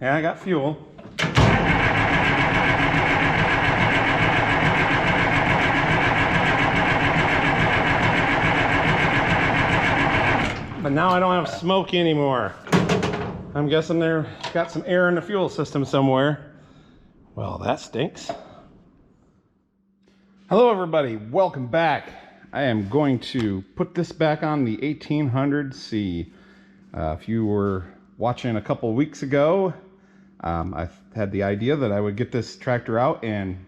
Yeah, I got fuel. But now I don't have smoke anymore. I'm guessing they've got some air in the fuel system somewhere. Well, that stinks. Hello everybody, welcome back. I am going to put this back on the 1800C. If you were watching a couple weeks ago, I had the idea that I would get this tractor out and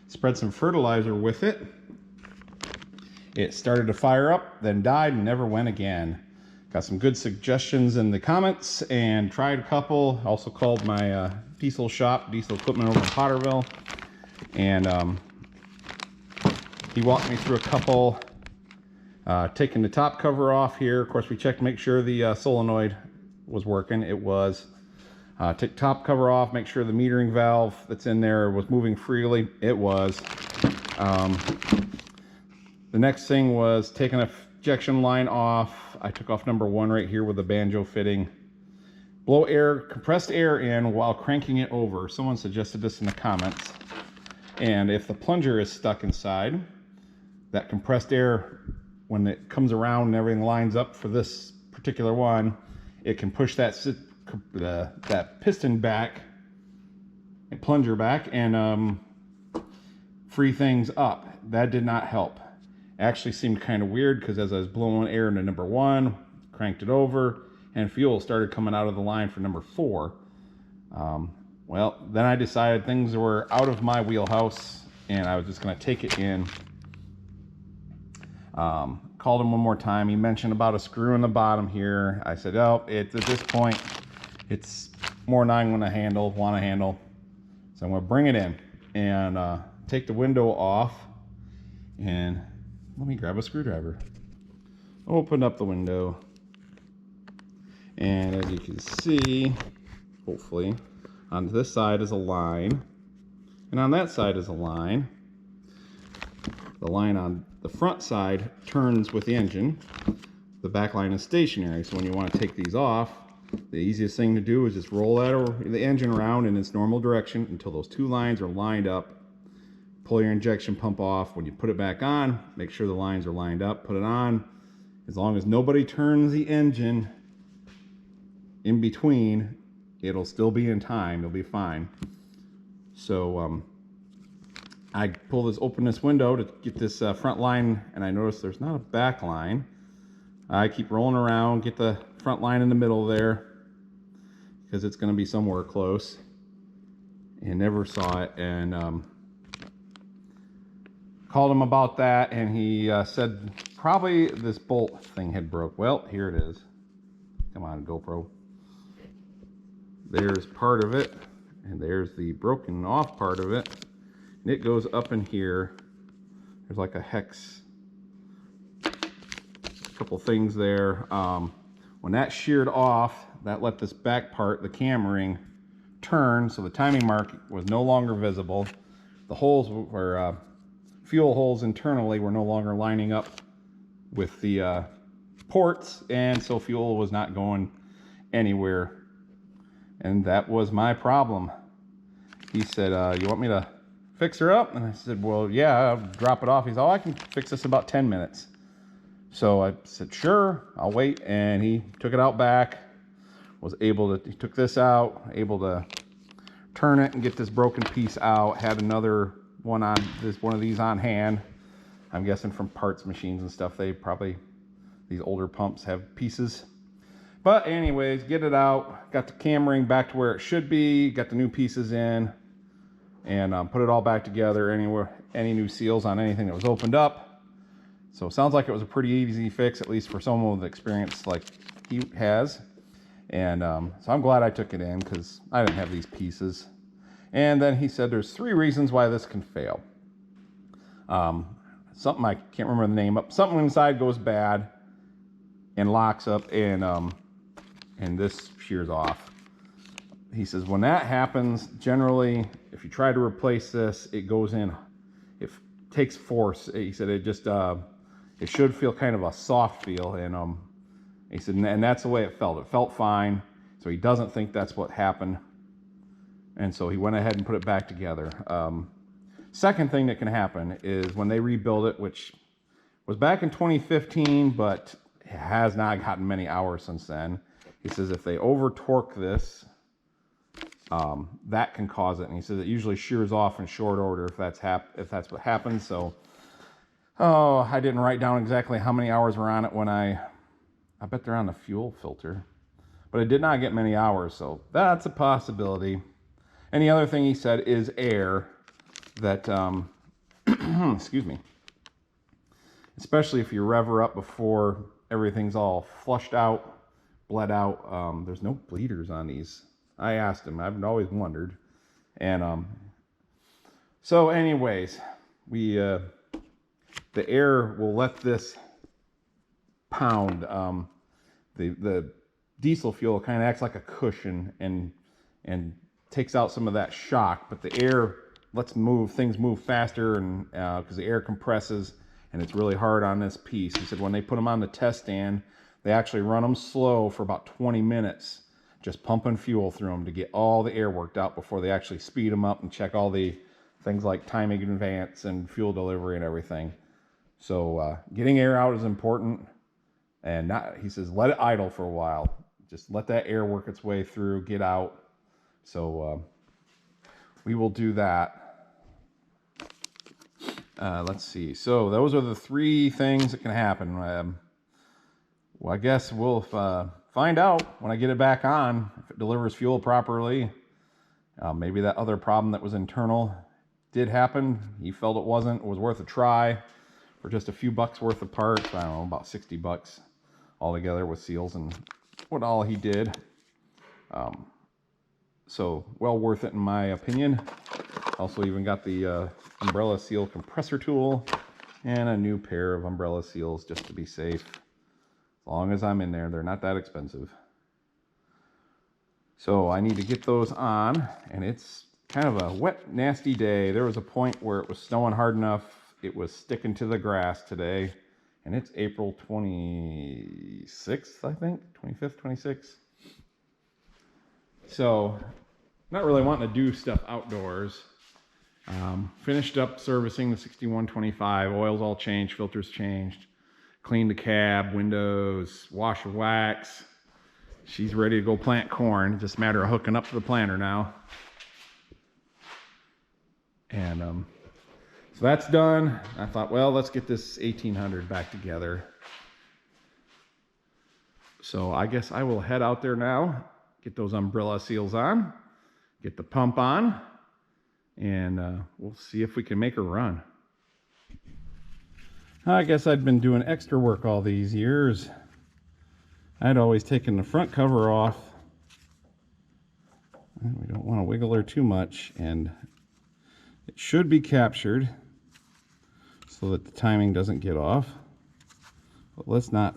spread some fertilizer with it. It started to fire up, then died and never went again. Got some good suggestions in the comments and tried a couple. Also called my diesel shop, diesel equipment over in Potterville. And he walked me through a couple, taking the top cover off here. Of course, we checked to make sure the solenoid was working. It was. Take top cover off, make sure the metering valve that's in there was moving freely. It was. The next thing was taking a ejection line off. I took off number 1 right here with the banjo fitting. Blow air, compressed air in while cranking it over. Someone suggested this in the comments. And if the plunger is stuck inside, that compressed air, when it comes around and everything lines up for this particular one, it can push that piston back and plunger back and free things up. That did not help. Actually seemed kind of weird because as I was blowing air into number 1, cranked it over, and fuel started coming out of the line for number 4. Well, then I decided things were out of my wheelhouse and I was just going to take it in. Called him one more time. He mentioned about a screw in the bottom here. I said, oh, at this point, it's more than I'm going to want to handle. So I'm going to bring it in and take the window off and let me grab a screwdriver. Open up the window. And as you can see, hopefully, on this side is a line. And on that side is a line. The line on the front side turns with the engine. The back line is stationary. So when you want to take these off, the easiest thing to do is just roll the engine around in its normal direction until those 2 lines are lined up. Pull your injection pump off. When you put it back on, make sure the lines are lined up, put it on. As long as nobody turns the engine in between, it'll still be in time, it'll be fine. So I open this window to get this front line, and I notice there's not a back line. I keep rolling around, get the front line in the middle there, because it's going to be somewhere close. And never saw it, and called him about that, and he said probably this bolt thing had broke. Well, here it is. Come on, GoPro. There's part of it, and there's the broken off part of it. And it goes up in here. There's like a hex, a couple things there. When that sheared off, that let this back part, the cam ring, turn, so the timing mark was no longer visible. The holes were fuel holes internally were no longer lining up with the ports, and so fuel was not going anywhere. And that was my problem. He said, you want me to fix her up? And I said, well, yeah, I'll drop it off. He said, oh, I can fix this in about 10 minutes. So I said, sure, I'll wait. And he took it out back, he took this out, able to turn it and get this broken piece out. Had another one of these on hand. I'm guessing from parts machines and stuff, these older pumps have pieces. But anyways, get it out, got the cam ring back to where it should be, got the new pieces in, and put it all back together. Any new seals on anything that was opened up. So it sounds like it was a pretty easy fix, at least for someone with experience like he has. And so I'm glad I took it in because I didn't have these pieces. And then he said there's 3 reasons why this can fail. Something I can't remember the name, but something inside goes bad and locks up, and this shears off. He says when that happens, generally, if you try to replace this, it goes in, it takes force. He said it just, it should feel kind of a soft feel, and he said, and that's the way it felt. It felt fine, so he doesn't think that's what happened. And so he went ahead and put it back together. Second thing that can happen is when they rebuild it, which was back in 2015, but it has not gotten many hours since then. He says if they over torque this, that can cause it. And he says it usually shears off in short order if that's what happens. So, oh, I didn't write down exactly how many hours were on it when I bet they're on the fuel filter, but it did not get many hours. So that's a possibility. And the other thing he said is air that, excuse me, especially if you rev her up before everything's all flushed out, bled out. There's no bleeders on these. I asked him, I've always wondered. And so anyways, the air will let this pound. The diesel fuel kind of acts like a cushion and takes out some of that shock, but the air lets things move faster, and because the air compresses and it's really hard on this piece. He said when they put them on the test stand, they actually run them slow for about 20 minutes, just pumping fuel through them to get all the air worked out before they actually speed them up and check all the things like timing advance and fuel delivery and everything. So getting air out is important, and he says let it idle for a while. Just let that air work its way through, get out. So we will do that. Let's see. So those are the three things that can happen. Well, I guess we'll find out when I get it back on if it delivers fuel properly. Maybe that other problem that was internal did happen. He felt it wasn't. It was worth a try for just a few bucks worth of parts. I don't know, about 60 bucks altogether with seals and what all he did. So well worth it in my opinion. Also even got the umbrella seal compressor tool and a new pair of umbrella seals just to be safe. As long as I'm in there, they're not that expensive. So I need to get those on, and it's kind of a wet, nasty day. There was a point where it was snowing hard enough, it was sticking to the grass today, and it's April 26th, I think, 25th, 26th. So not really wanting to do stuff outdoors. Finished up servicing the 6125, oils all changed, filters changed, cleaned the cab, windows, washer wax. She's ready to go plant corn. Just a matter of hooking up to the planter now. And so that's done. I thought, well, let's get this 1800 back together. So I guess I will head out there now, get those umbrella seals on, get the pump on, and we'll see if we can make her run. I guess I'd been doing extra work all these years. I'd always taken the front cover off. We don't want to wiggle her too much, and it should be captured so that the timing doesn't get off. But let's not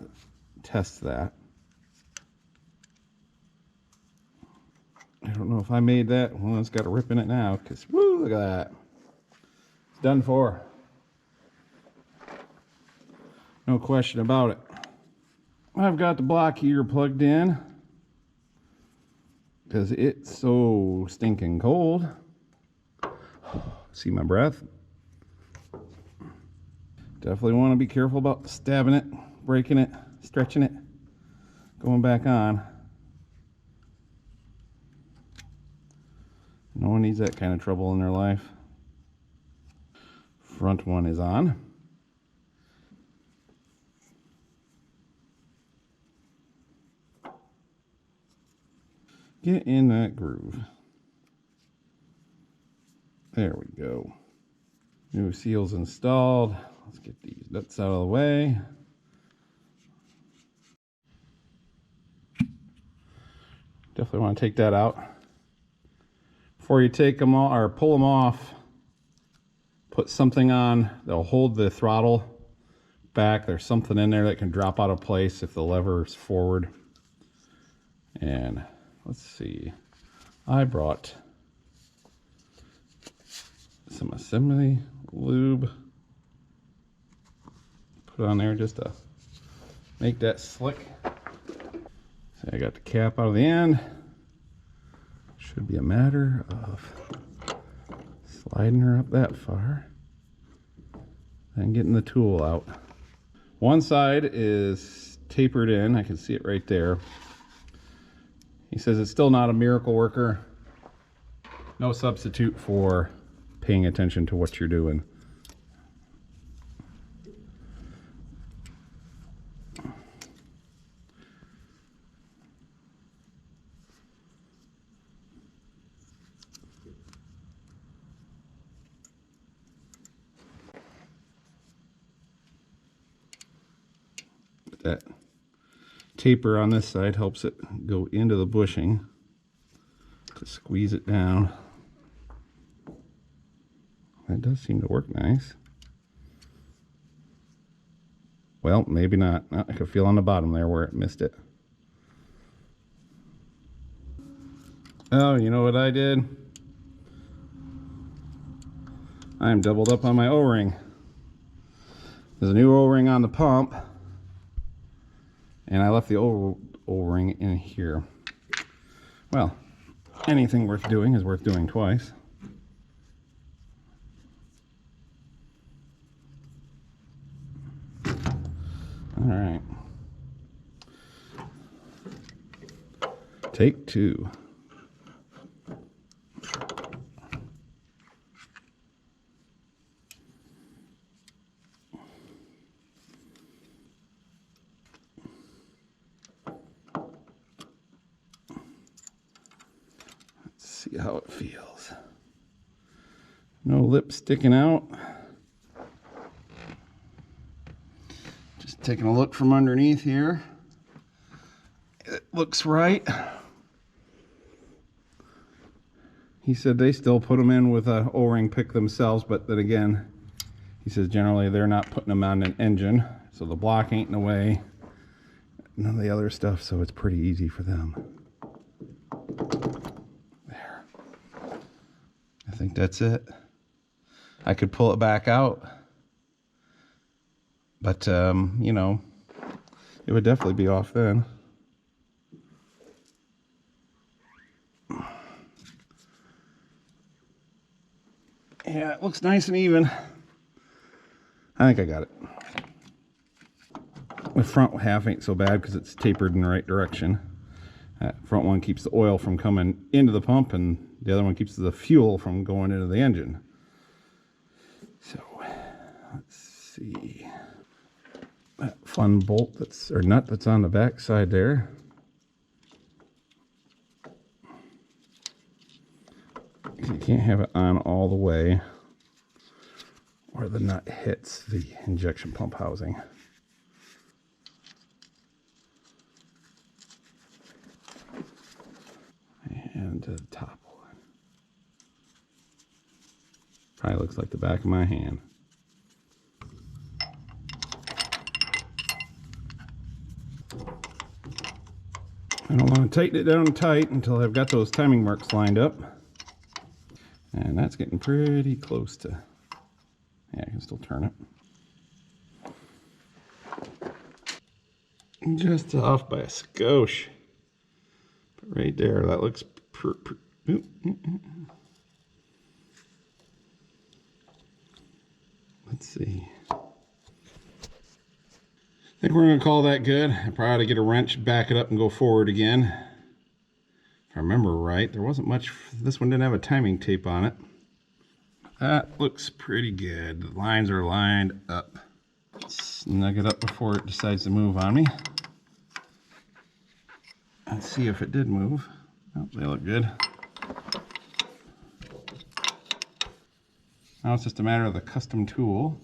test that. I don't know if I made that. Well, it's got a rip in it now, because woo, look at that. It's done for. No question about it. I've got the block heater plugged in because it's so stinking cold. See my breath? Definitely want to be careful about stabbing it, breaking it, stretching it, going back on. No one needs that kind of trouble in their life. Front one is on. Get in that groove. There we go. New seals installed. Let's get these nuts out of the way. Definitely want to take that out. Before you take them off or pull them off, put something on that'll hold the throttle back. There's something in there that can drop out of place if the lever is forward. And let's see, I brought some assembly lube. Put it on there just to make that slick. See, I got the cap out of the end. Should be a matter of sliding her up that far and getting the tool out. One side is tapered in. I can see it right there. He says it's still not a miracle worker. No substitute for paying attention to what you're doing. That taper on this side helps it go into the bushing to squeeze it down. That does seem to work nice. Well, maybe not. I could feel on the bottom there where it missed it. Oh, you know what I did? I'm doubled up on my O-ring. There's a new O-ring on the pump, and I left the old O-ring in here. Well, anything worth doing is worth doing twice. All right. Take two. See how it feels. No lip sticking out. Just taking a look from underneath here. It looks right. He said they still put them in with a O-ring pick themselves, but then again, he says generally they're not putting them on an engine, so the block ain't in the way. None of the other stuff, so it's pretty easy for them. I think that's it. I could pull it back out, but you know, it would definitely be off then. Yeah, it looks nice and even. I think I got it. The front half ain't so bad because it's tapered in the right direction. That front one keeps the oil from coming into the pump, and the other one keeps the fuel from going into the engine. So, let's see. That fun bolt that's, or nut that's on the back side there. You can't have it on all the way, or the nut hits the injection pump housing. And to the top one. Probably looks like the back of my hand. I don't want to tighten it down tight until I've got those timing marks lined up. And that's getting pretty close to, yeah, I can still turn it. Just off by a skosh. But right there, that looks Let's see. I think we're going to call that good. I probably ought to get a wrench, back it up, and go forward again. If I remember right, there wasn't much. This one didn't have a timing tape on it. That looks pretty good. The lines are lined up. Snug it up before it decides to move on me. Let's see if it did move. Oh, they look good. Now it's just a matter of the custom tool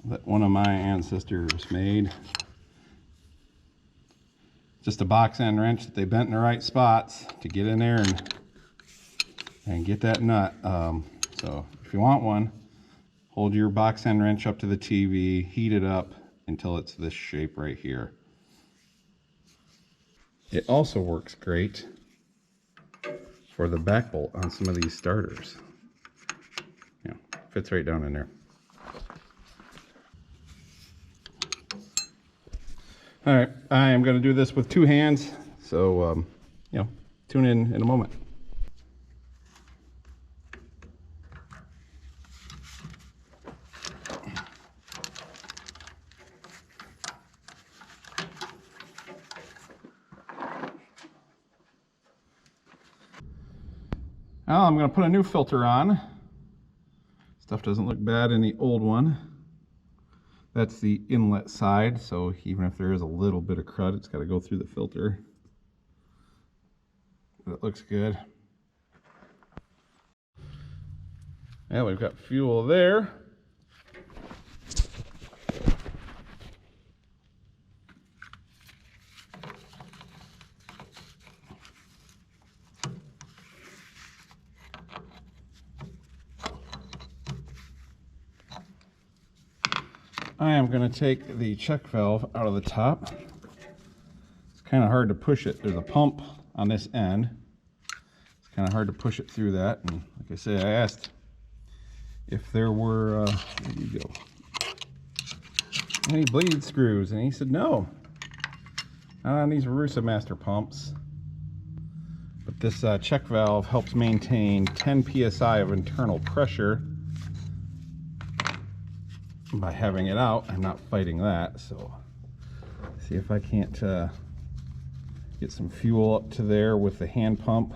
that one of my ancestors made. Just a box end wrench that they bent in the right spots to get in there and get that nut. So if you want one, hold your box end wrench up to the TV, heat it up until it's this shape right here. It also works great for the back bolt on some of these starters. Yeah, fits right down in there. All right, I am going to do this with two hands, so you know, tune in a moment. Now I'm going to put a new filter on. Stuff doesn't look bad in the old one. That's the inlet side, so even if there is a little bit of crud, it's got to go through the filter. But it looks good. Yeah, we've got fuel there. I am going to take the check valve out of the top. It's kind of hard to push it. There's a pump on this end. It's kind of hard to push it through that. And like I say, I asked if there were, there you go, any bleed screws, and he said no, not on these Roosa-master pumps. But this check valve helps maintain 10 psi of internal pressure. By having it out, I'm not fighting that, so see if I can't get some fuel up to there with the hand pump.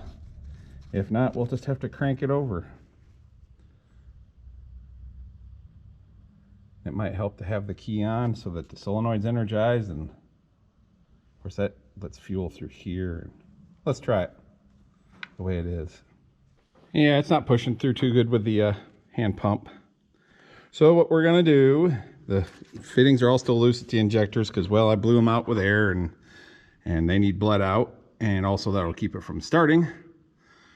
If not, we'll just have to crank it over. It might help to have the key on so that the solenoid's energized, and of course that lets fuel through here. Let's try it the way it is. Yeah, it's not pushing through too good with the hand pump. So what we're going to do, the fittings are all still loose at the injectors because, well, I blew them out with air and they need bled out, and also that'll keep it from starting.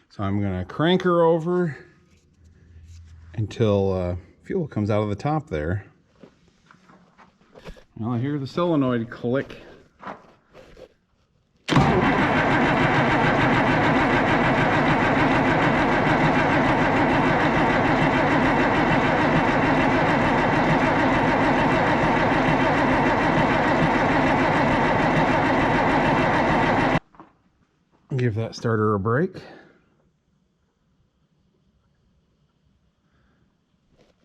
So I'm going to crank her over until fuel comes out of the top there. Well, I hear the solenoid click. Give that starter a break.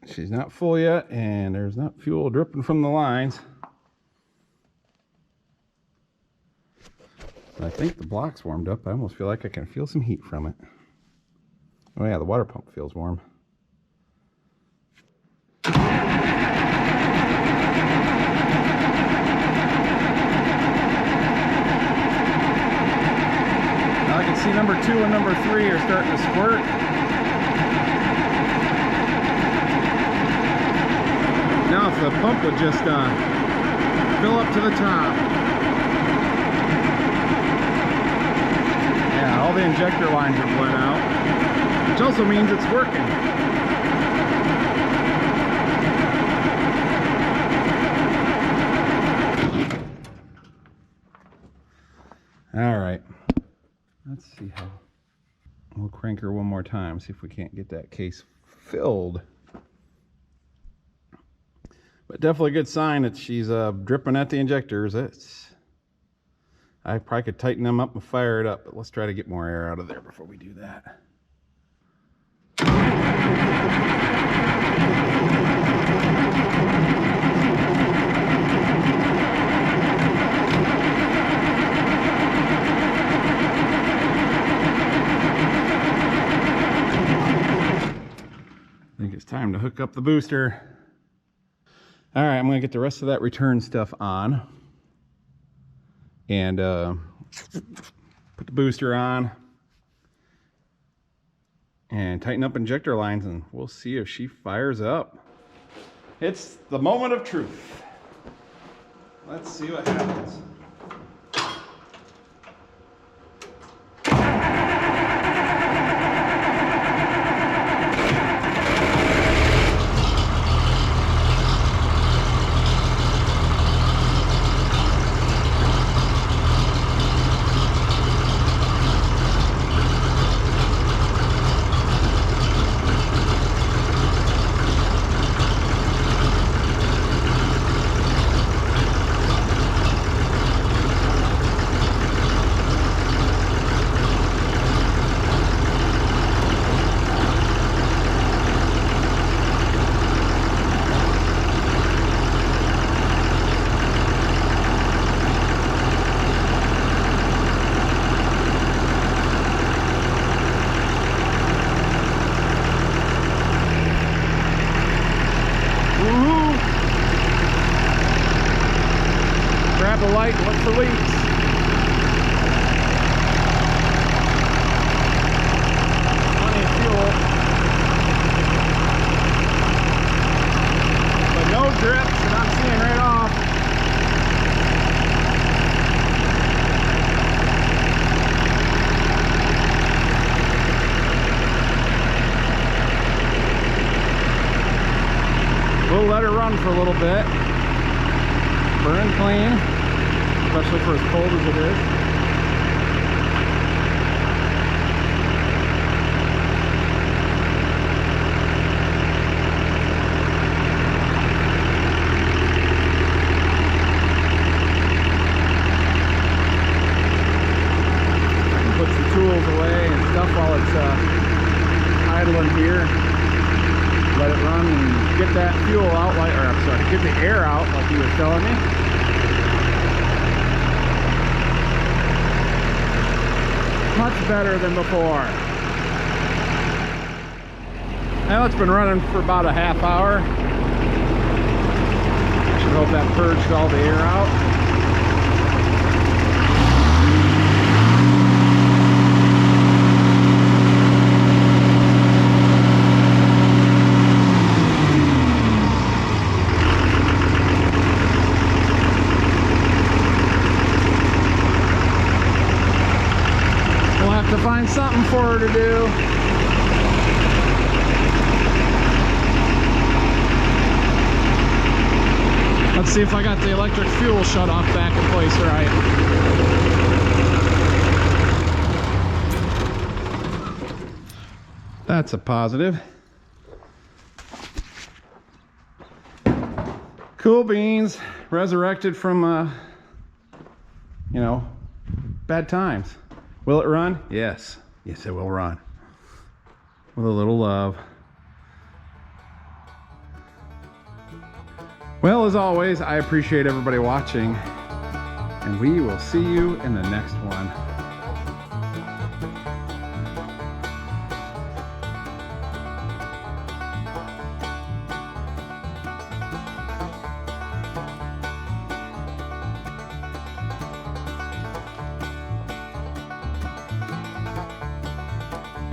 She's not full yet, and there's not fuel dripping from the lines. I think the block's warmed up. I almost feel like I can feel some heat from it. Oh yeah, the water pump feels warm. I can see number 2 and number 3 are starting to squirt. Now if the pump would just fill up to the top. Yeah, all the injector lines are bled out, which also means it's working. All right. Let's see how, we'll crank her one more time, see if we can't get that case filled. But definitely a good sign that she's dripping at the injectors. I probably could tighten them up and fire it up, but let's try to get more air out of there before we do that. I think it's time to hook up the booster. All right, I'm going to get the rest of that return stuff on and put the booster on and tighten up injector lines, and we'll see if she fires up. It's the moment of truth. Let's see what happens. run for a little bit. Burning clean, especially for as cold as it is. Away and stuff while it's idling here. Let it run and get that fuel out, like, or I'm sorry, get the air out, like you were telling me. Much better than before. Now it's been running for about a half hour. I should hope that purged all the air out. To find something for her to do. Let's see if I got the electric fuel shut off back in place right. That's a positive. Cool beans, resurrected from you know, bad times. Will it run? Yes. Yes, it will run. With a little love. Well, as always, I appreciate everybody watching, and we will see you in the next one.